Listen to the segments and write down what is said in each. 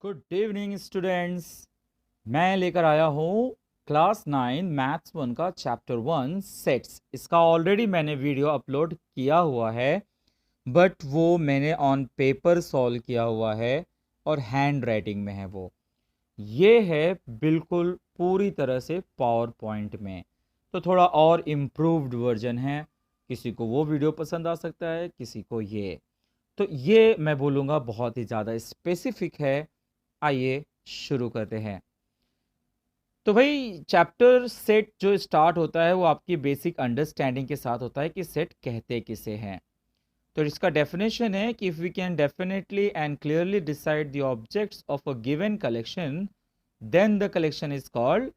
Good evening students. मैं लेकर आया हूँ क्लास 9 मैथ्स 1 का चैप्टर 1 सेट्स। इसका ऑलरेडी मैंने वीडियो अपलोड किया हुआ है, बट वो मैंने ऑन पेपर सॉल्व किया हुआ है और हैंड राइटिंग में है। वो ये है बिल्कुल पूरी तरह से पावर पॉइंट में, तो थोड़ा और इम्प्रूव्ड वर्जन है। किसी को वो वीडियो पसंद आ सकता है, किसी को ये। तो ये मैं बोलूँगा बहुत ही ज़्यादा स्पेसिफिक है। आइए शुरू करते हैं। तो भाई चैप्टर सेट जो स्टार्ट होता है वो आपकी बेसिक अंडरस्टैंडिंग के साथ होता है कि सेट कहते किसे हैं। तो इसका डेफिनेशन है कि if we can definitely and clearly decide the objects of a given collection, then the collection is called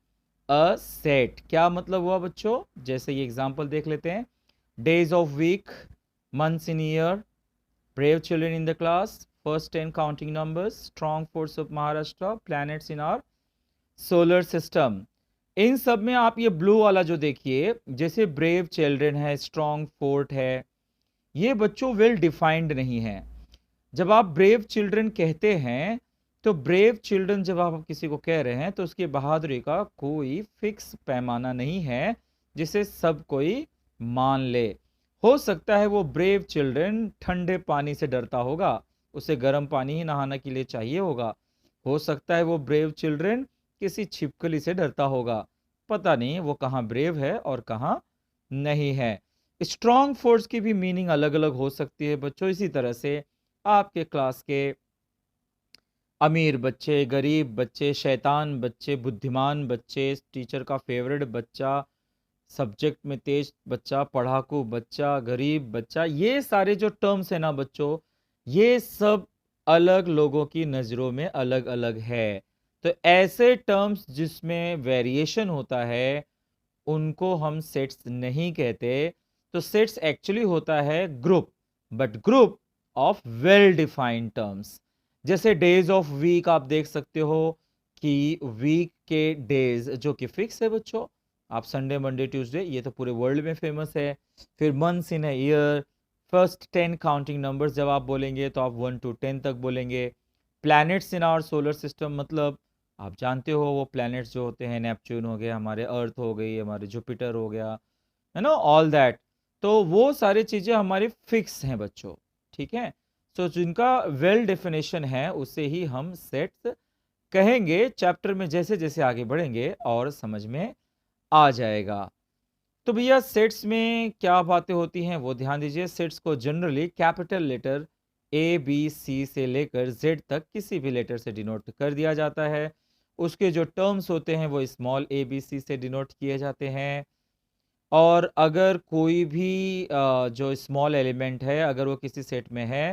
a set. क्या मतलब हुआ बच्चों? जैसे ये एग्जांपल देख लेते हैं। Days of week, months in year, brave children in the class, first 10 counting numbers, strong force of Maharashtra, planets in our solar system। इन सब में आप ये ब्लू वाला जो देखिए, जैसे ब्रेव चिल्ड्रन है, स्ट्रॉन्ग फोर्ट है, ये बच्चों वेल डिफाइंड नहीं है। जब आप ब्रेव चिल्ड्रन कहते हैं तो ब्रेव चिल्ड्रन जब आप किसी को कह रहे हैं तो उसकी बहादुरी का कोई फिक्स पैमाना नहीं है जिसे सब कोई मान ले। हो सकता है वो ब्रेव चिल्ड्रन ठंडे पानी से डरता होगा, उसे गर्म पानी ही नहाने के लिए चाहिए होगा। हो सकता है वो ब्रेव चिल्ड्रन किसी छिपकली से डरता होगा। पता नहीं वो कहाँ ब्रेव है और कहाँ नहीं है। स्ट्रॉन्ग फोर्स की भी मीनिंग अलग अलग हो सकती है बच्चों। इसी तरह से आपके क्लास के अमीर बच्चे, गरीब बच्चे, शैतान बच्चे, बुद्धिमान बच्चे, टीचर का फेवरेट बच्चा, सब्जेक्ट में तेज बच्चा, पढ़ाकू बच्चा, गरीब बच्चा, ये सारे जो टर्म्स है ना बच्चों, ये सब अलग लोगों की नज़रों में अलग अलग है। तो ऐसे टर्म्स जिसमें वेरिएशन होता है उनको हम सेट्स नहीं कहते। तो सेट्स एक्चुअली होता है group, but group of well defined terms. जैसे डेज ऑफ वीक आप देख सकते हो कि वीक के डेज जो कि फिक्स है बच्चों, आप संडे मंडे ट्यूसडे, ये तो पूरे वर्ल्ड में फेमस है। फिर months in a year, first 10 counting numbers जब आप बोलेंगे तो आप 1 to 10 तक बोलेंगे। Planets in our solar system, मतलब आप जानते हो वो प्लैनेट्स जो होते हैं, नेपच्यून हो गया, हमारे अर्थ हो गई, हमारे जुपिटर हो गया, है ना, ऑल दैट। तो वो सारी चीज़ें हमारी फिक्स हैं बच्चों। ठीक है। तो जिनका वेल डेफिनेशन है उसे ही हम सेट्स कहेंगे। चैप्टर में जैसे जैसे आगे बढ़ेंगे और समझ में आ जाएगा। तो भैया सेट्स में क्या बातें होती हैं वो ध्यान दीजिए। सेट्स को generally capital letter A B C से लेकर जेड तक किसी भी लेटर से डिनोट कर दिया जाता है। उसके जो टर्म्स होते हैं वो स्मॉल ए बी सी से डिनोट किए जाते हैं। और अगर कोई भी जो स्मॉल एलिमेंट है अगर वो किसी सेट में है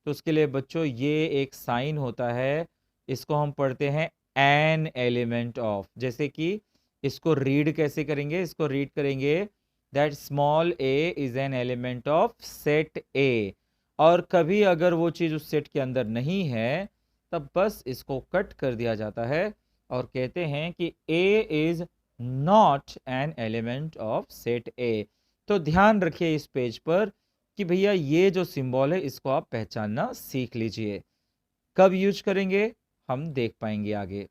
तो उसके लिए बच्चों ये एक साइन होता है। इसको हम पढ़ते हैं एन एलिमेंट ऑफ। जैसे कि इसको रीड कैसे करेंगे? इसको रीड करेंगे that small A is an element of set ए। और कभी अगर वो चीज़ उस सेट के अंदर नहीं है तब बस इसको कट कर दिया जाता है और कहते हैं कि A is not an element of set A. तो ध्यान रखिए इस पेज पर कि भैया ये जो सिंबल है इसको आप पहचानना सीख लीजिए। कब यूज करेंगे हम देख पाएंगे आगे।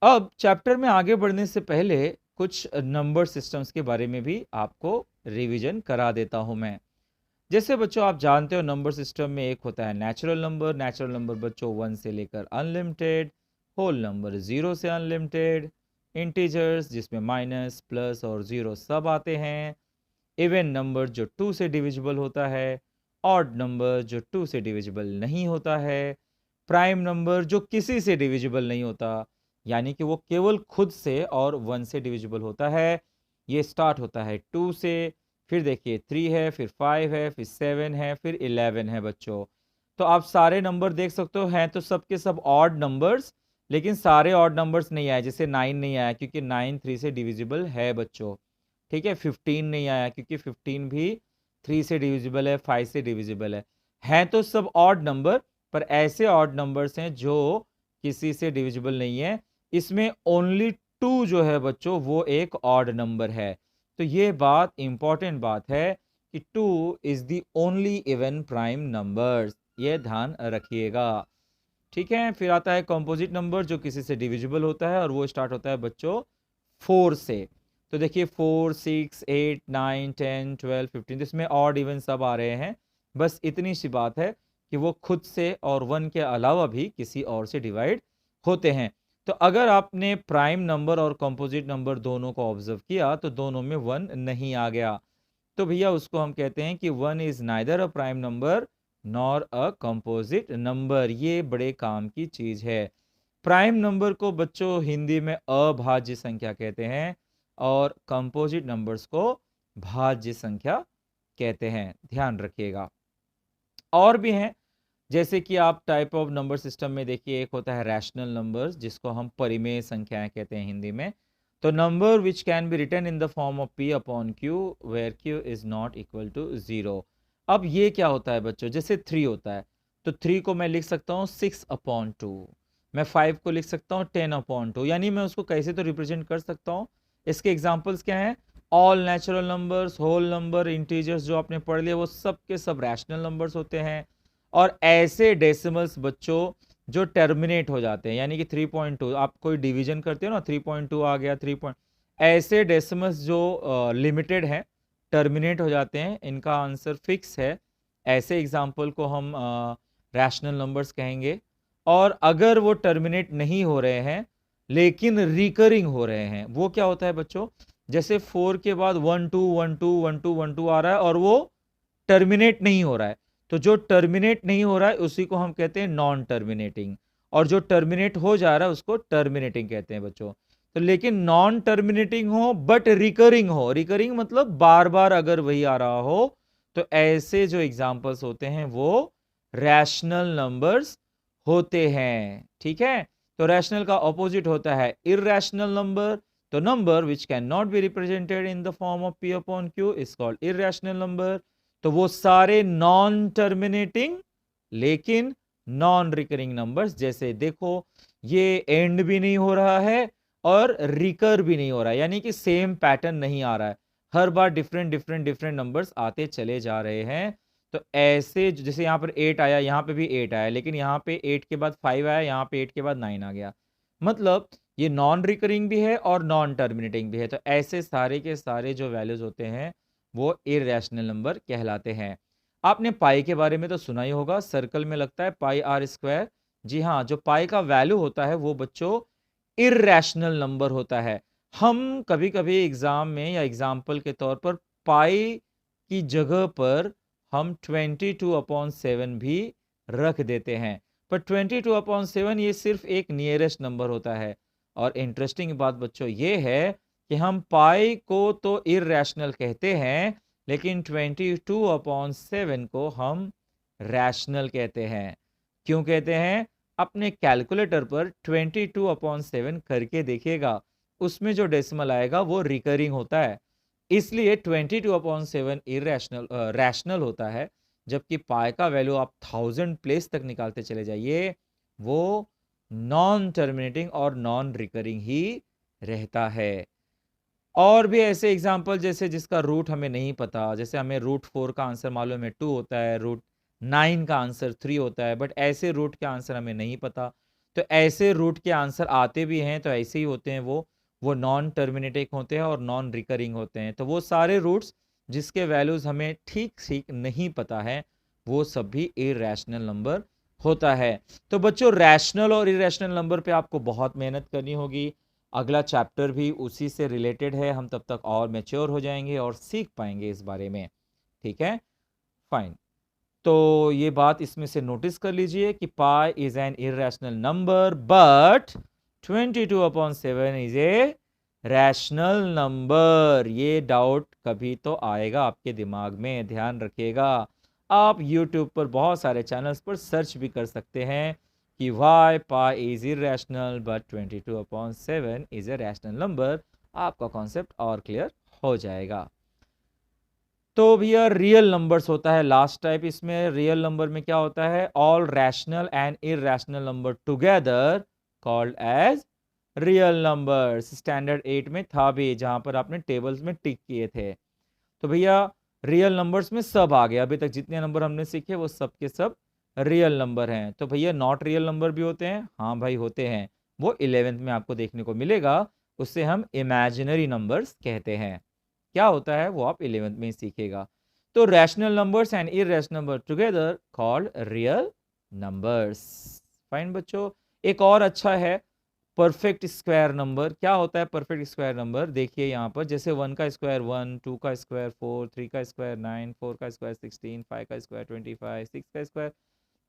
अब चैप्टर में आगे बढ़ने से पहले कुछ नंबर सिस्टम्स के बारे में भी आपको रिवीजन करा देता हूं मैं। जैसे बच्चों आप जानते हो नंबर सिस्टम में एक होता है नेचुरल नंबर। नेचुरल नंबर बच्चों 1 से लेकर अनलिमिटेड, होल नंबर 0 से अनलिमिटेड, इंटीजर्स जिसमें माइनस प्लस और जीरो सब आते हैं, इवन नंबर जो 2 से डिविजिबल होता है, ऑड नंबर जो 2 से डिविजिबल नहीं होता है, प्राइम नंबर जो किसी से डिविजिबल नहीं होता, यानी कि वो केवल खुद से और 1 से डिविजिबल होता है। ये स्टार्ट होता है 2 से, फिर देखिए 3 है, फिर 5 है, फिर 7 है, फिर 11 है बच्चों। तो आप सारे नंबर देख सकते हो, हैं तो सबके सब ऑड नंबर्स, लेकिन सारे ऑड नंबर्स नहीं आए। जैसे 9 नहीं आया क्योंकि 9 3 से डिविजिबल है बच्चों। ठीक है। 15 नहीं आया क्योंकि 15 भी 3 से डिविजिबल है, 5 से डिविजिबल है। हैं तो सब ऑड नंबर, पर ऐसे ऑड नंबर्स हैं जो किसी से डिविजिबल नहीं है। इसमें ओनली 2 जो है बच्चों वो एक ऑड नंबर है। तो ये बात इंपॉर्टेंट बात है कि 2 is the only even prime numbers, ये ध्यान रखिएगा। ठीक है। फिर आता है कंपोजिट नंबर जो किसी से डिविजिबल होता है और वो स्टार्ट होता है बच्चों 4 से। तो देखिए 4, 6, 8, 9, 10, 12, 15, इसमें ऑड इवन सब आ रहे हैं। बस इतनी सी बात है कि वो खुद से और 1 के अलावा भी किसी और से डिवाइड होते हैं। तो अगर आपने प्राइम नंबर और कंपोजिट नंबर दोनों को ऑब्जर्व किया तो दोनों में 1 नहीं आ गया, तो भैया उसको हम कहते हैं कि 1 is neither a prime number nor a composite number. ये बड़े काम की चीज है। प्राइम नंबर को बच्चों हिंदी में अभाज्य संख्या कहते हैं और कंपोजिट नंबर्स को भाज्य संख्या कहते हैं, ध्यान रखिएगा। और भी हैं, जैसे कि आप टाइप ऑफ नंबर सिस्टम में देखिए, एक होता है रैशनल नंबर्स जिसको हम परिमेय संख्याएं कहते हैं हिंदी में। तो number which can be written in the form of p upon q where q is not equal to 0। अब ये क्या होता है बच्चों, जैसे 3 होता है तो 3 को मैं लिख सकता हूँ 6 अपॉन 2, मैं 5 को लिख सकता हूँ 10 अपॉन 2, यानी मैं उसको कैसे तो रिप्रेजेंट कर सकता हूँ। इसके एग्जाम्पल्स क्या हैं, all natural numbers, whole number, integers जो आपने पढ़ लिया वो सब के सब रैशनल नंबर्स होते हैं। और ऐसे डेसिमल्स बच्चों जो टर्मिनेट हो जाते हैं, यानी कि 3.2 आप कोई डिवीजन करते हो ना, 3.2 आ गया 3. ऐसे डेसिमल्स जो लिमिटेड हैं, टर्मिनेट हो जाते हैं, इनका आंसर फिक्स है। ऐसे एग्जाम्पल को हम रैशनल नंबर्स कहेंगे। और अगर वो टर्मिनेट नहीं हो रहे हैं लेकिन रिकरिंग हो रहे हैं, वो क्या होता है बच्चों, जैसे 4 के बाद 1 2 1 2 1 2 1 2 आ रहा है और वो टर्मिनेट नहीं हो रहा है, तो जो टर्मिनेट नहीं हो रहा है उसी को हम कहते हैं नॉन टर्मिनेटिंग, और जो टर्मिनेट हो जा रहा है उसको टर्मिनेटिंग कहते हैं बच्चों। तो लेकिन नॉन टर्मिनेटिंग हो बट रिकरिंग हो, रिकरिंग मतलब बार बार अगर वही आ रहा हो, तो ऐसे जो एग्जांपल्स होते हैं वो रैशनल नंबर्स होते हैं। ठीक है, तो रैशनल का ऑपोजिट होता है इरैशनल नंबर। तो number which can not be represented in the form of p upon q is called irrational number. तो वो सारे नॉन टर्मिनेटिंग लेकिन नॉन रिकरिंग नंबर्स, जैसे देखो ये एंड भी नहीं हो रहा है और रिकर भी नहीं हो रहा है, यानी कि सेम पैटर्न नहीं आ रहा है, हर बार डिफरेंट डिफरेंट डिफरेंट नंबर्स आते चले जा रहे हैं। तो ऐसे जैसे यहाँ पर 8 आया, यहाँ पे भी 8 आया, लेकिन यहाँ पे 8 के बाद 5 आया, यहाँ पे 8 के बाद 9 आ गया, मतलब ये नॉन रिकरिंग भी है और नॉन टर्मिनेटिंग भी है। तो ऐसे सारे के सारे जो वैल्यूज होते हैं वो इरैशनल नंबर कहलाते हैं। आपने पाई के बारे में तो सुना ही होगा, सर्कल में लगता है पाई आर स्क्वायर। जी हाँ, जो पाई का वैल्यू होता है वो बच्चों इरैशनल नंबर होता है। हम कभी कभी एग्जाम में या एग्जाम्पल के तौर पर पाई की जगह पर हम 22/7 भी रख देते हैं, पर 22/7 ये सिर्फ एक नियरेस्ट नंबर होता है। और इंटरेस्टिंग बात बच्चों ये है कि हम पाई को तो इरैशनल कहते हैं, लेकिन 22/7 को हम रैशनल कहते हैं। क्यों कहते हैं, अपने कैलकुलेटर पर 22/7 करके देखिएगा, उसमें जो डेसिमल आएगा वो रिकरिंग होता है, इसलिए 22/7 इरैशनल रैशनल होता है। जबकि पाई का वैल्यू आप 1000 प्लेस तक निकालते चले जाइए, वो नॉन टर्मिनेटिंग और नॉन रिकरिंग ही रहता है। और भी ऐसे एग्जाम्पल, जैसे जिसका रूट हमें नहीं पता, जैसे हमें रूट 4 का आंसर मालूम है 2 होता है, रूट 9 का आंसर 3 होता है, बट ऐसे रूट के आंसर हमें नहीं पता। तो ऐसे रूट के आंसर आते भी हैं तो ऐसे ही होते हैं, वो नॉन टर्मिनेटिंग होते हैं और नॉन रिकरिंग होते हैं। तो वो सारे रूट्स जिसके वैल्यूज हमें ठीक ठीक नहीं पता है, वो सब भी इरैशनल नंबर होता है। तो बच्चों रैशनल और इरैशनल नंबर पे आपको बहुत मेहनत करनी होगी। अगला चैप्टर भी उसी से रिलेटेड है, हम तब तक और मैच्योर हो जाएंगे और सीख पाएंगे इस बारे में। ठीक है, फाइन। तो ये बात इसमें से नोटिस कर लीजिए कि pi is an irrational number but 22/7 is a rational number. ये डाउट कभी तो आएगा आपके दिमाग में, ध्यान रखिएगा। आप YouTube पर बहुत सारे चैनल्स पर सर्च भी कर सकते हैं कि y pi is irrational but 22/7 is a rational number. आपका कॉन्सेप्ट और क्लियर हो जाएगा। तो भैया रियल नंबर्स होता है लास्ट टाइप। इसमें रियल नंबर में क्या होता है, all rational and irrational number together called as real numbers. Standard 8 में था भी, जहां पर आपने टेबल्स में टिक किए थे। तो भैया रियल नंबर्स में सब आ गया, अभी तक जितने नंबर हमने सीखे वो सब के सब रियल नंबर हैं। तो भैया नॉट रियल नंबर भी होते हैं, हाँ भाई होते हैं, वो 11th में आपको देखने को मिलेगा, उससे हम इमेजिनरी नंबर्स कहते हैं। क्या होता है वो आप 11th में ही सीखेगा। तो rational numbers and irrational number together called real numbers. Fine बच्चों, एक और अच्छा है परफेक्ट स्क्वायर नंबर। क्या होता है परफेक्ट स्क्वायर नंबर? देखिए यहाँ पर, जैसे 1 का स्क्वायर 1, 2 का स्क्वायर 4, 3 का स्क्वायर 9, 4 का स्क्वायर 16, 5 का स्क्वायर 25, 6 का स्क्वायर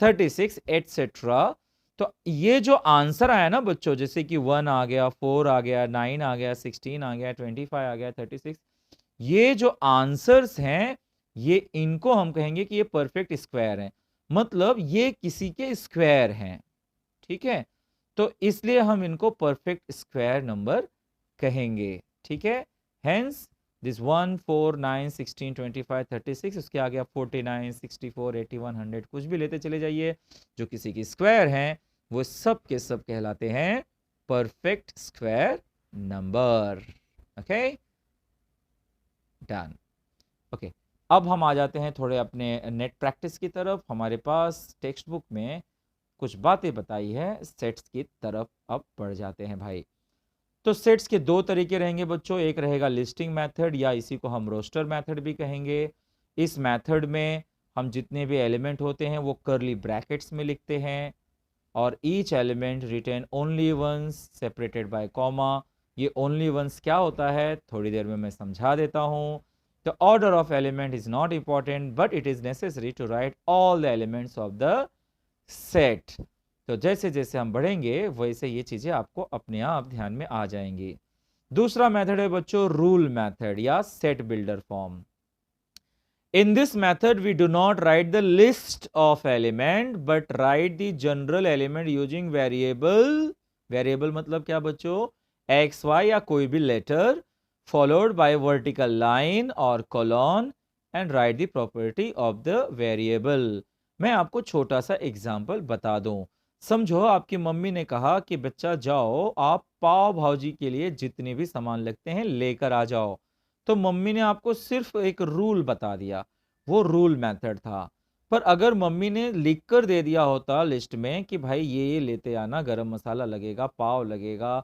36 एटसेट्रा। तो ये जो आंसर आया ना बच्चों, जैसे कि 1 आ गया, 4 आ गया, 9 आ गया, 16 आ गया, 25 आ गया, 36, ये जो आंसर्स हैं, ये इनको हम कहेंगे कि ये परफेक्ट स्क्वायर हैं, मतलब ये किसी के स्क्वायर हैं। ठीक है, तो इसलिए हम इनको परफेक्ट स्क्वायर नंबर कहेंगे। ठीक है, हेंस दिस 1, 4, 9, 16, 25, 36, उसके आगे आप 49, 64, 81, 100 कुछ भी लेते चले जाइए, जो किसी की स्क्वायर हैं वो सब के सब कहलाते हैं perfect square number. Okay, done. Okay, अब हम आ जाते हैं थोड़े अपने नेट प्रैक्टिस की तरफ। हमारे पास टेक्स्ट बुक में कुछ बातें बताई है, सेट्स की तरफ अब बढ़ जाते हैं भाई। तो सेट्स के दो तरीके रहेंगे बच्चों, एक रहेगा लिस्टिंग मेथड, या इसी को हम रोस्टर मेथड भी कहेंगे। इस मेथड में हम जितने भी एलिमेंट होते हैं वो कर्ली ब्रैकेट्स में लिखते हैं, और each element written only once separated by comma. ये ओनली वंस क्या होता है थोड़ी देर में मैं समझा देता हूँ। The order of element is not important but it is necessary to write all the elements of the set. तो जैसे जैसे हम बढ़ेंगे वैसे ये चीजें आपको अपने आप ध्यान में आ जाएंगी। दूसरा मेथड है बच्चों रूल मेथड या set builder form. In this method, we do not write the list of element, but write the general element using variable. Variable मतलब क्या बच्चों? X, Y या कोई भी letter followed by vertical line और colon and write the property of the variable. मैं आपको छोटा सा एग्जाम्पल बता दूं। समझो आपकी मम्मी ने कहा कि बच्चा जाओ आप पाव भाजी के लिए जितने भी सामान लगते हैं लेकर आ जाओ। तो मम्मी ने आपको सिर्फ एक रूल बता दिया, वो रूल मेथड था। पर अगर मम्मी ने लिख कर दे दिया होता लिस्ट में कि भाई ये लेते आना, गरम मसाला लगेगा, पाव लगेगा,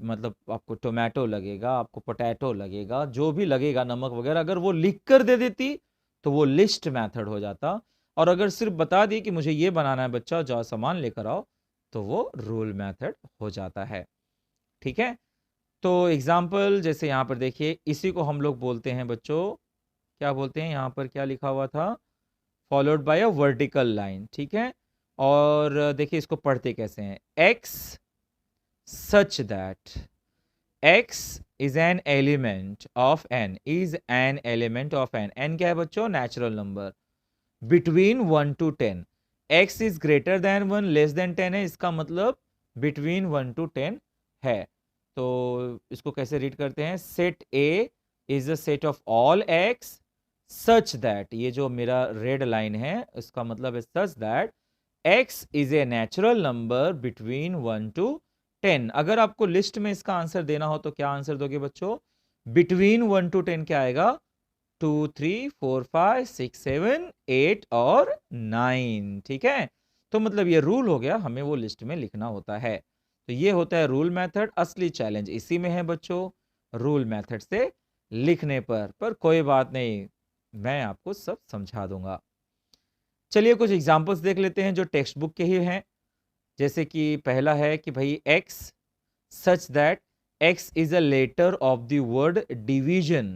मतलब आपको टोमेटो लगेगा, आपको पोटैटो लगेगा, जो भी लगेगा नमक वगैरह, अगर वो लिख कर दे देती तो वो लिस्ट मेथड हो जाता। और अगर सिर्फ बता दी कि मुझे ये बनाना है बच्चा, जाओ सामान लेकर आओ, तो वो रूल मेथड हो जाता है। ठीक है, तो एग्जाम्पल जैसे यहाँ पर देखिए, इसी को हम लोग बोलते हैं बच्चों, क्या बोलते हैं, यहाँ पर क्या लिखा हुआ था, followed by a vertical line. ठीक है, और देखिए इसको पढ़ते कैसे हैं, x such that x is an element of n, is an element of n, n क्या है बच्चों, natural number, between 1 to 10, x is greater than 1 less than 10 है, इसका मतलब बिटवीन 1 to 10 है। तो इसको कैसे रीड करते हैं, set A is a set of all x such that, ये जो मेरा रेड लाइन है इसका मतलब है सच that x is a natural number between 1 to 10। अगर आपको लिस्ट में इसका आंसर देना हो तो क्या आंसर दोगे बच्चों, बिटवीन 1 to 10 क्या आएगा, 2, 3, 4, 5, 6, 7, 8 और 9। ठीक है, तो मतलब ये रूल हो गया, हमें वो लिस्ट में लिखना होता है। तो ये होता है रूल मेथड। असली चैलेंज इसी में है बच्चों, रूल मेथड से लिखने पर कोई बात नहीं, मैं आपको सब समझा दूंगा। चलिए कुछ एग्जांपल्स देख लेते हैं जो टेक्स्ट बुक के ही हैं। जैसे कि पहला है कि भाई x such that x is a letter of the word division.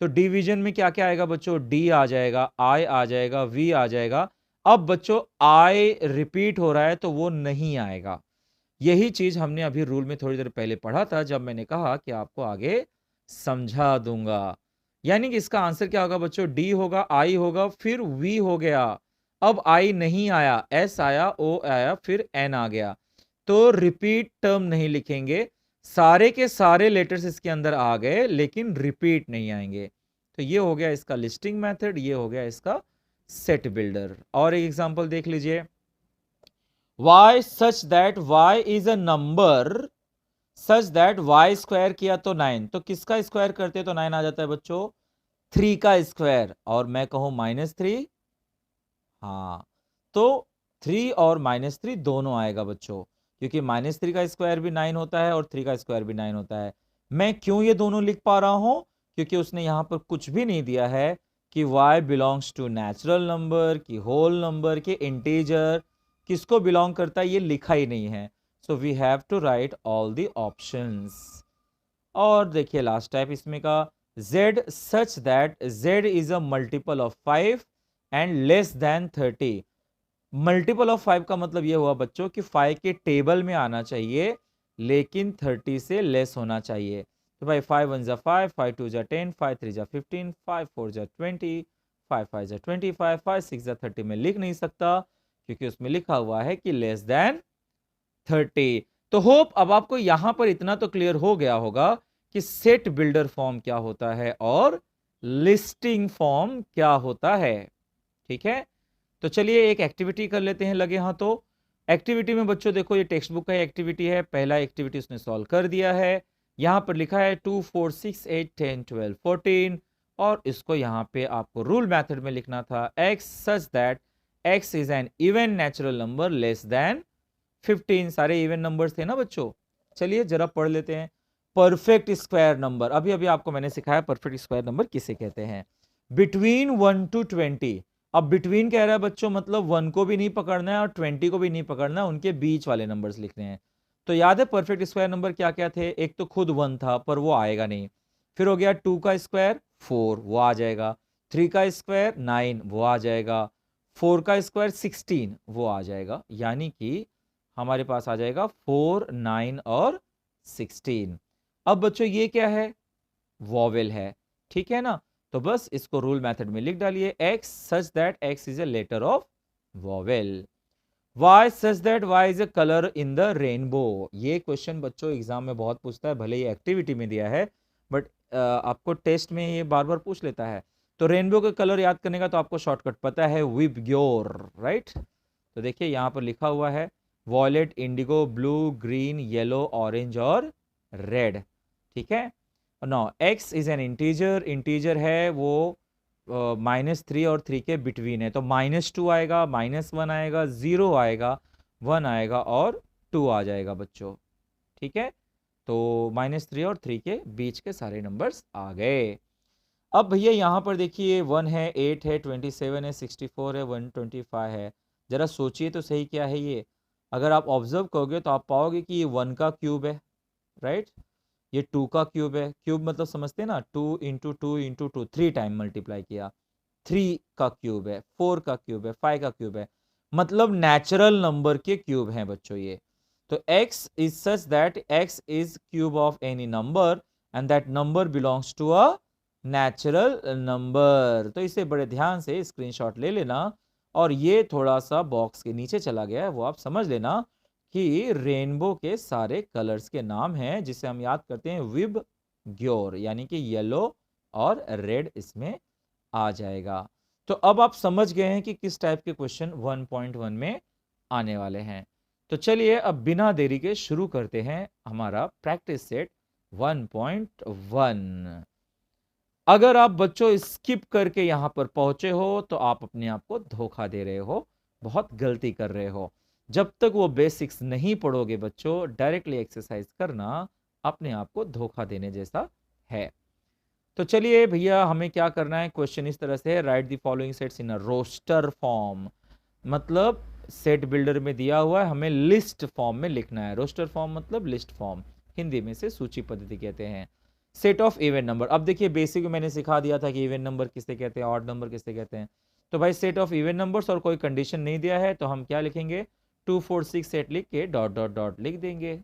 तो डिवीजन में क्या क्या आएगा बच्चों, डी आ जाएगा, आई आ जाएगा, वी आ जाएगा। अब बच्चों आई रिपीट हो रहा है तो वो नहीं आएगा। यही चीज हमने अभी रूल में थोड़ी देर पहले पढ़ा था, जब मैंने कहा कि आपको आगे समझा दूंगा। यानी कि इसका आंसर क्या होगा बच्चों, डी होगा, आई होगा, फिर वी हो गया। अब आई नहीं आया, एस आया, ओ आया, फिर एन आ गया, तो रिपीट टर्म नहीं लिखेंगे। सारे के सारे लेटर्स इसके अंदर आ गए लेकिन रिपीट नहीं आएंगे। तो ये हो गया इसका लिस्टिंग मेथड, ये हो गया इसका सेट बिल्डर। और एक एग्जांपल देख लीजिए, y such that y is a number such that y square किया तो 9, तो किसका स्क्वायर करते तो 9 आ जाता है बच्चों, 3 का स्क्वायर, और मैं कहूं -3, हाँ, तो 3 और -3 दोनों आएगा बच्चों, क्योंकि -3 का स्क्वायर भी 9 होता है और 3 का स्क्वायर भी 9 होता है। मैं क्यों ये दोनों लिख पा रहा हूं? क्योंकि उसने यहां पर कुछ भी नहीं दिया है कि y belongs to natural number, कि होल नंबर, कि इंटीजर, किसको बिलोंग करता है ये लिखा ही नहीं है। So we have to write all the options. और देखिए लास्ट टाइप इसमें का, z such that z is a multiple of 5 and less than 30। Multiple of 5 का मतलब ये हुआ बच्चों कि 5 के टेबल में आना चाहिए, लेकिन 30 से लेस होना चाहिए। तो भाई 5 1 जा 5, 5 2 जा 10, 5 3 जा 15, 5 4 जा 20, 5 5 जा 25, 5 6 जा 30 में लिख नहीं सकता, क्योंकि उसमें लिखा हुआ है कि लेस देन 30। तो होप अब आपको यहां पर इतना तो क्लियर हो गया होगा कि सेट बिल्डर फॉर्म क्या होता है और लिस्टिंग फॉर्म क्या होता है। ठीक है, तो चलिए एक एक्टिविटी कर लेते हैं लगे हां तो। एक्टिविटी में बच्चों देखो ये टेक्स्ट बुक का एक्टिविटी है, पहला एक्टिविटी उसने सॉल्व कर दिया है। यहां पर लिखा है 2 4 6 8 10 12 14, और इसको यहां पे आपको रूल मेथड में लिखना था, x such that x is N even natural number less than 15। सारे इवन नंबर्स थे ना बच्चों। चलिए जरा पढ़ लेते हैं। परफेक्ट स्क्वायर नंबर, अभी अभी आपको मैंने सिखाया परफेक्ट स्क्वायर नंबर किसे कहते हैं। Between 1 to 20। अब बिटवीन कह रहा है बच्चों, मतलब 1 को भी नहीं पकड़ना है और 20 को भी नहीं पकड़ना है, उनके बीच वाले नंबर्स लिखने हैं। तो याद है परफेक्ट स्क्वायर नंबर क्या क्या थे? एक तो खुद 1 था पर वो आएगा नहीं, फिर हो गया 2 का स्क्वायर 4, वो आ जाएगा, 3 का स्क्वायर 9, वो आ जाएगा, 4 का स्क्वायर 16, वो आ जाएगा। यानी कि हमारे पास आ जाएगा 4 9 और 16। अब बच्चों ये क्या है? वॉवेल है, ठीक है ना। तो बस इसको रूल मेथड में लिख डालिए, x such that x is a letter of vowel, y such that y is a colour in the rainbow. ये क्वेश्चन बच्चों एग्जाम में बहुत पूछता है, भले ये एक्टिविटी में दिया है बट आपको टेस्ट में ये बार बार पूछ लेता है। तो रेनबो का कलर याद करने का तो आपको शॉर्टकट पता है, विबग्योर, राइट। तो देखिए यहां पर लिखा हुआ है violet, indigo, blue, green, yellow, orange और रेड। ठीक है, no x is an integer, integer है वो -3 और 3 के बिटवीन है, तो -2 आएगा, -1 आएगा, 0 आएगा, 1 आएगा और 2 आ जाएगा बच्चों। ठीक है, तो -3 और 3 के बीच के सारे नंबर्स आ गए। अब भैया यहाँ पर देखिए 1 है, 8 है, 27 है, 64 है, 125 है। जरा सोचिए तो सही क्या है ये। अगर आप ऑब्जर्व करोगे तो आप पाओगे कि ये 1 का क्यूब है, राइट। ये 2 का क्यूब है, क्यूब मतलब समझते हैं ना, 2 इंटू 2 इंटू 2, 3 टाइम मल्टीप्लाई किया। 3 का क्यूब है, 4 का क्यूब है, 5 का क्यूब है, मतलब नेचुरल नंबर के क्यूब हैं बच्चों ये। तो x is such that x is cube of any number and that number belongs to a natural number. तो इसे बड़े ध्यान से स्क्रीनशॉट ले लेना, और ये थोड़ा सा बॉक्स के नीचे चला गया है वो आप समझ लेना कि रेनबो के सारे कलर्स के नाम हैं, जिसे हम याद करते हैं विब ग्योर, यानी कि येलो और रेड इसमें आ जाएगा। तो अब आप समझ गए हैं कि किस टाइप के क्वेश्चन 1.1 में आने वाले हैं। तो चलिए अब बिना देरी के शुरू करते हैं हमारा प्रैक्टिस सेट 1.1। अगर आप बच्चों स्किप करके यहां पर पहुंचे हो तो आप अपने आप को धोखा दे रहे हो, बहुत गलती कर रहे हो। जब तक वो बेसिक्स नहीं पढ़ोगे बच्चों, डायरेक्टली एक्सरसाइज करना अपने आप को धोखा देने जैसा है। तो चलिए भैया हमें क्या करना है, क्वेश्चन इस तरह से है, write the following sets in a roster form. मतलब सेट बिल्डर में दिया हुआ है, हमें लिस्ट फॉर्म में लिखना है। रोस्टर फॉर्म मतलब लिस्ट फॉर्म, हिंदी में से सूची पद्धति कहते हैं। सेट ऑफ इवन नंबर, अब देखिए बेसिक में मैंने सिखा दिया था कि इवन नंबर किसे कहते हैं, ऑड नंबर किसे कहते हैं। तो भाई सेट ऑफ इवन नंबर्स और कोई कंडीशन नहीं दिया है तो हम क्या लिखेंगे, 2 4 6 8 लिख के डॉट डॉट डॉट लिख देंगे,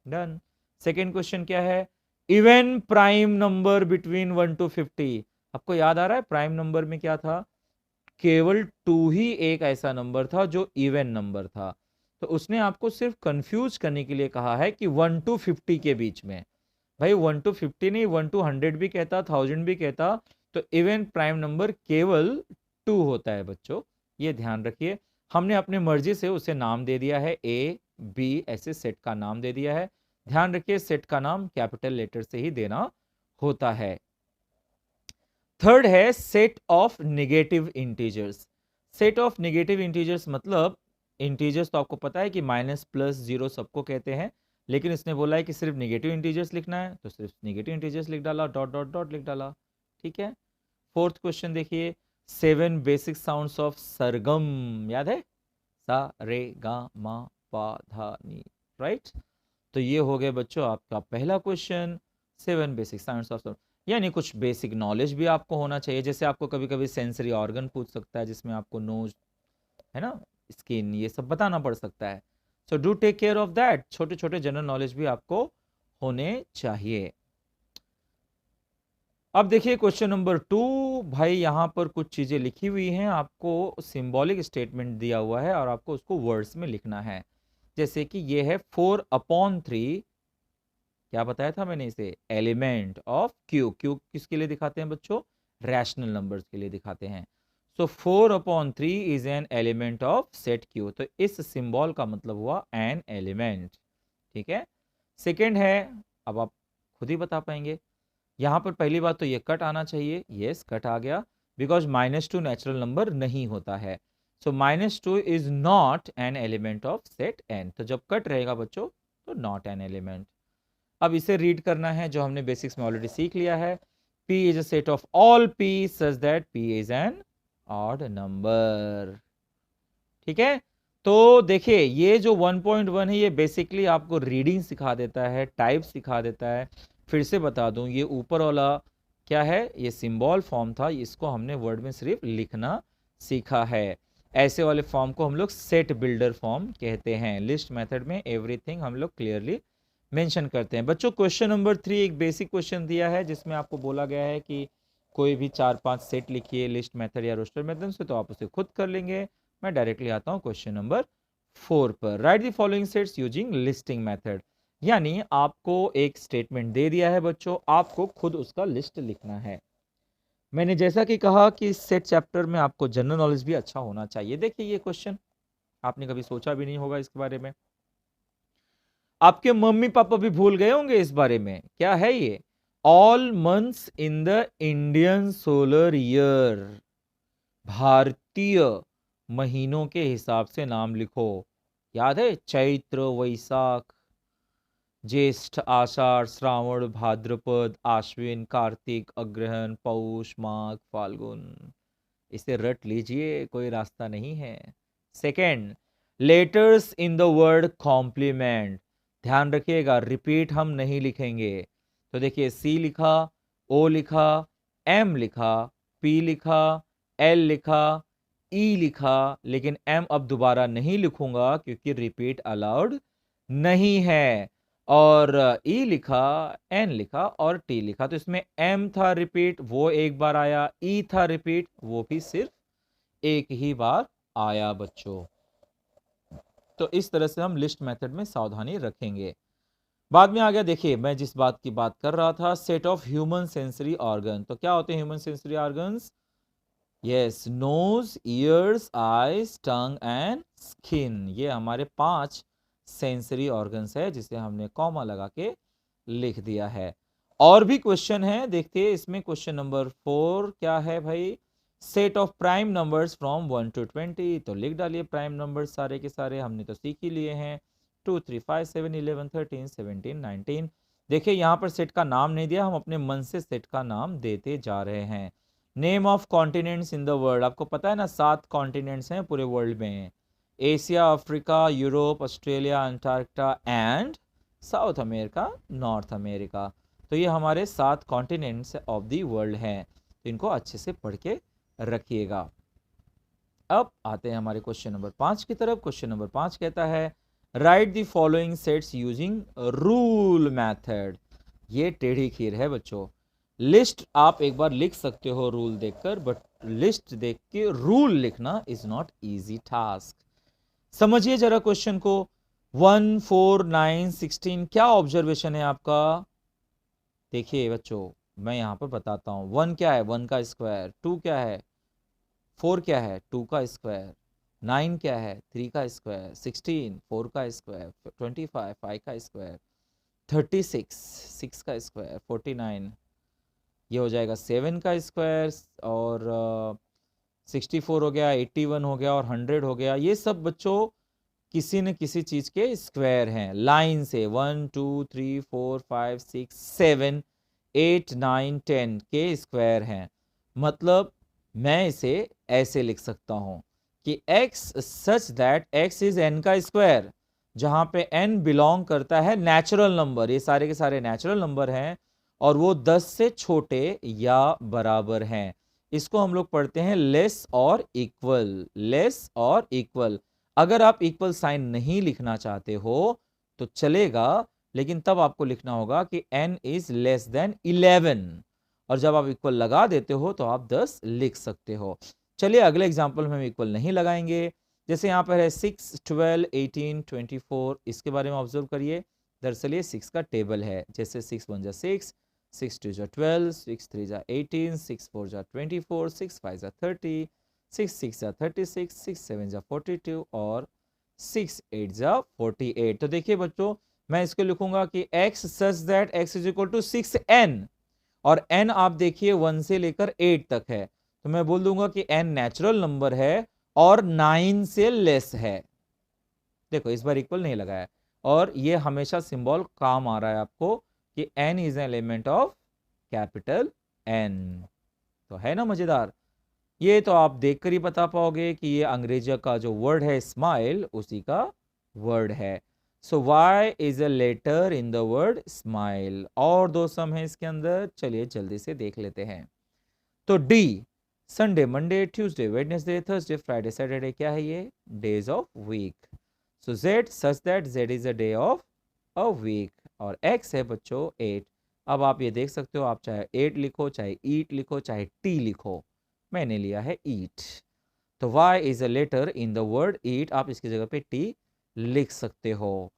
डन। सेकेंड क्वेश्चन क्या है, even prime number between 1 to 50। आपको याद आ रहा है प्राइम नंबर में क्या था, केवल 2 ही एक ऐसा नंबर था जो इवन नंबर था। तो उसने आपको सिर्फ कंफ्यूज करने के लिए कहा है कि 1 to 50 के बीच में। भाई 1 to 50 नहीं, 1 to 100 भी कहता, 1000 भी कहता, तो इवन प्राइम नंबर केवल 2 होता है बच्चों, ये ध्यान रखिए। हमने अपने मर्जी से उसे नाम दे दिया है, ए बी ऐसे सेट का नाम दे दिया है। ध्यान रखिए सेट का नाम कैपिटल लेटर से ही देना होता है। थर्ड है set of negative integers. Set of negative integers मतलब इंटीजर्स तो आपको पता है कि माइनस प्लस जीरो सबको कहते हैं, लेकिन इसने बोला है कि सिर्फ नेगेटिव इंटीजर्स लिखना है, तो सिर्फ नेगेटिव इंटीजर्स लिख डाला, डॉट डॉट डॉट लिख डाला। ठीक है, फोर्थ क्वेश्चन देखिए, 7 बेसिक साउंड्स ऑफ सरगम, याद है? सा रे गा मा पा धा नी, राइट? तो ये हो गया बच्चों आपका पहला क्वेश्चन, 7 बेसिक साउंड्स ऑफ सरगम। यानी कुछ बेसिक नॉलेज भी आपको होना चाहिए, जैसे आपको कभी कभी सेंसरी ऑर्गन पूछ सकता है, जिसमें आपको नोज, है ना, स्किन, ये सब बताना पड़ सकता है। So do take care of that, छोटे छोटे जनरल नॉलेज भी आपको होने चाहिए। अब देखिए क्वेश्चन नंबर 2, भाई यहां पर कुछ चीजें लिखी हुई हैं, आपको सिंबॉलिक स्टेटमेंट दिया हुआ है और आपको उसको वर्ड्स में लिखना है। जैसे कि ये है 4/3, क्या बताया था मैंने इसे, एलिमेंट ऑफ क्यू। क्यू किसके लिए दिखाते हैं बच्चों? रैशनल नंबर्स के लिए दिखाते हैं। सो 4/3 is an element of set Q, तो इस सिंबल का मतलब हुआ एन एलिमेंट। ठीक है, सेकेंड है, अब आप खुद ही बता पाएंगे। यहां पर पहली बात तो ये कट आना चाहिए, यस कट आ गया, बिकॉज -2 नेचुरल नंबर नहीं होता है। So -2 is not an element of set N, तो जब कट रहेगा बच्चों तो नॉट एन एलिमेंट। अब इसे रीड करना है, जो हमने बेसिक्स में ऑलरेडी सीख लिया है, P is a set of all P such that P is an odd number. ठीक है, तो देखिए ये जो 1.1 है, ये बेसिकली आपको रीडिंग सिखा देता है, टाइप सिखा देता है। फिर से बता दूं, ये ऊपर वाला क्या है, ये सिंबल फॉर्म था, इसको हमने वर्ड में सिर्फ लिखना सीखा है। ऐसे वाले फॉर्म को हम लोग सेट बिल्डर फॉर्म कहते हैं। लिस्ट मेथड में एवरीथिंग हम लोग क्लियरली मेंशन करते हैं। बच्चों क्वेश्चन नंबर 3 एक बेसिक क्वेश्चन दिया है, जिसमें आपको बोला गया है कि कोई भी 4-5 सेट लिखिए लिस्ट मेथड या रोस्टर मेथड से, तो आप उसे खुद कर लेंगे। मैं डायरेक्टली आता हूं क्वेश्चन नंबर 4 पर। Right the following sets using listing method, यानी आपको एक स्टेटमेंट दे दिया है बच्चों, आपको खुद उसका लिस्ट लिखना है। मैंने जैसा कि कहा कि सेट चैप्टर में आपको जनरल नॉलेज भी अच्छा होना चाहिए। देखिए ये क्वेश्चन आपने कभी सोचा भी नहीं होगा इसके बारे में, आपके मम्मी पापा भी भूल गए होंगे इस बारे में। क्या है ये? All months in the Indian solar year, भारतीय महीनों के हिसाब से नाम लिखो। याद है? चैत्र, वैशाख, ज्येष्ठ, आषाढ़, श्रावण, भाद्रपद, आश्विन, कार्तिक, अग्रहण, पौष, माघ, फाल्गुन। इसे रट लीजिए, कोई रास्ता नहीं है। Second, letters in the word complement, ध्यान रखिएगा रिपीट हम नहीं लिखेंगे। तो देखिए सी लिखा, ओ लिखा, एम लिखा, पी लिखा, एल लिखा, ई लिखा, लेकिन एम अब दोबारा नहीं लिखूंगा क्योंकि रिपीट अलाउड नहीं है। और ई लिखा, एन लिखा और टी लिखा, तो इसमें एम था रिपीट, वो एक बार आया, ई था रिपीट, वो भी सिर्फ एक ही बार आया बच्चों। तो इस तरह से हम लिस्ट मेथड में सावधानी रखेंगे। बाद में आ गया, देखिए मैं जिस बात की बात कर रहा था, set of human sensory organ. तो क्या होते हैं human sensory organs? Yes, nose, ears, eyes, tongue and skin. ये हमारे 5 सेंसरी ऑर्गन्स है, जिसे हमने कॉमा लगा के लिख दिया है। और भी क्वेश्चन है, देखते हैं इसमें। क्वेश्चन नंबर 4 क्या है भाई? Set of prime numbers from 1 to 20। तो लिख डालिए प्राइम नंबर्स सारे के सारे, हमने तो सीख ही लिए हैं। 2, 3, 5, 7, 11, 13, 17, 19। देखिए यहाँ पर सेट का नाम नहीं दिया, हम अपने मन से सेट का नाम देते जा रहे हैं। Name of continents in the world, आपको पता है ना 7 कॉन्टिनेंट्स हैं पूरे वर्ल्ड में, Asia, Africa, Europe, Australia, Antarctica and south America, north America. तो ये हमारे 7 कॉन्टिनेंट्स ऑफ द वर्ल्ड हैं, तो इनको अच्छे से पढ़ के रखिएगा। अब आते हैं हमारे क्वेश्चन नंबर 5 की तरफ। क्वेश्चन नंबर 5 कहता है write the following sets using rule method. ये टेढ़ी खीर है बच्चों। लिस्ट आप एक बार लिख सकते हो रूल देखकर, बट लिस्ट देख के रूल लिखना इज नॉट इजी टास्क। समझिए जरा क्वेश्चन को। 1, 4, 9, 16 क्या ऑब्जर्वेशन है आपका? देखिए बच्चों मैं यहां पर बताता हूं। 1 क्या है? 1 का स्क्वायर। 2 क्या है? 4 क्या है? 2 का स्क्वायर। 9 क्या है? 3 का स्क्वायर। 16 4 का स्क्वायर। 25 5 का स्क्वायर। 36 6 का स्क्वायर। 49 ये हो जाएगा 7 का स्क्वायर, और 64 हो गया, 81 हो गया और 100 हो गया। ये सब बच्चों किसी न किसी चीज के स्क्वायर हैं लाइन से 1 2 3 4 5 6 7 8 9 10 के स्क्वायर हैं। मतलब मैं इसे ऐसे लिख सकता हूं कि x such that x is n का स्क्वायर, जहां पे n बिलोंग करता है नेचुरल नंबर, ये सारे के सारे नेचुरल नंबर हैं और वो 10 से छोटे या बराबर हैं। इसको हम लोग पढ़ते हैं लेस और इक्वल, लेस और इक्वल। अगर आप इक्वल साइन नहीं लिखना चाहते हो तो चलेगा, लेकिन तब आपको लिखना होगा कि n इज लेस देन 11, और जब आप इक्वल लगा देते हो तो आप 10 लिख सकते हो। चलिए अगले एग्जाम्पल में हम इक्वल नहीं लगाएंगे। जैसे यहाँ पर है 6 12 18 24, इसके बारे में ऑब्जर्व करिए। दरअसल ये 6 का टेबल है। जैसे 6 1 जा 6, 6 2 जा 12, 6 3 जा 18, 6 4 जा 24, 6 5 जा 30, 6 6 जा 36, 6 7 जा 42 और 6 8 जा 48। तो देखिए बच्चों, मैं इसको लिखूंगा कि x such that x is equal to 6n, और n आप देखिए 1 से लेकर 8 तक है, तो मैं बोल दूंगा कि n नेचुरल नंबर है और 9 से लेस है। देखो इस बार इक्वल नहीं लगाया, और ये हमेशा सिंबल काम आ रहा है आपको कि n is an element of capital N। तो है ना मजेदार। ये तो आप देखकर ही बता पाओगे कि ये अंग्रेजी का जो वर्ड है स्माइल, उसी का वर्ड है। So y is a letter in the word smile. और दो सम है इसके अंदर, चलिए जल्दी से देख लेते हैं। तो D Sunday Monday Tuesday Wednesday Thursday Friday Saturday, क्या है ये? Days of week. So Z such that Z is a day of a week, और X है बच्चों 8। अब आप ये देख सकते हो, आप चाहे 8 लिखो, चाहे ईट लिखो, चाहे टी लिखो, मैंने लिया है ईट। तो y is a letter in the word eat, आप इसकी जगह पे टी लिख सकते हो।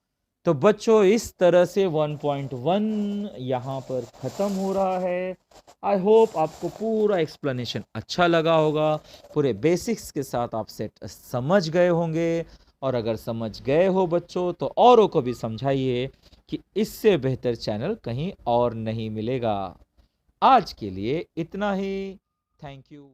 तो बच्चों इस तरह से 1.1 यहाँ पर खत्म हो रहा है। आई होप आपको पूरा एक्सप्लेनेशन अच्छा लगा होगा, पूरे बेसिक्स के साथ आप सेट समझ गए होंगे। और अगर समझ गए हो बच्चों तो औरों को भी समझाइए कि इससे बेहतर चैनल कहीं और नहीं मिलेगा। आज के लिए इतना ही। Thank you.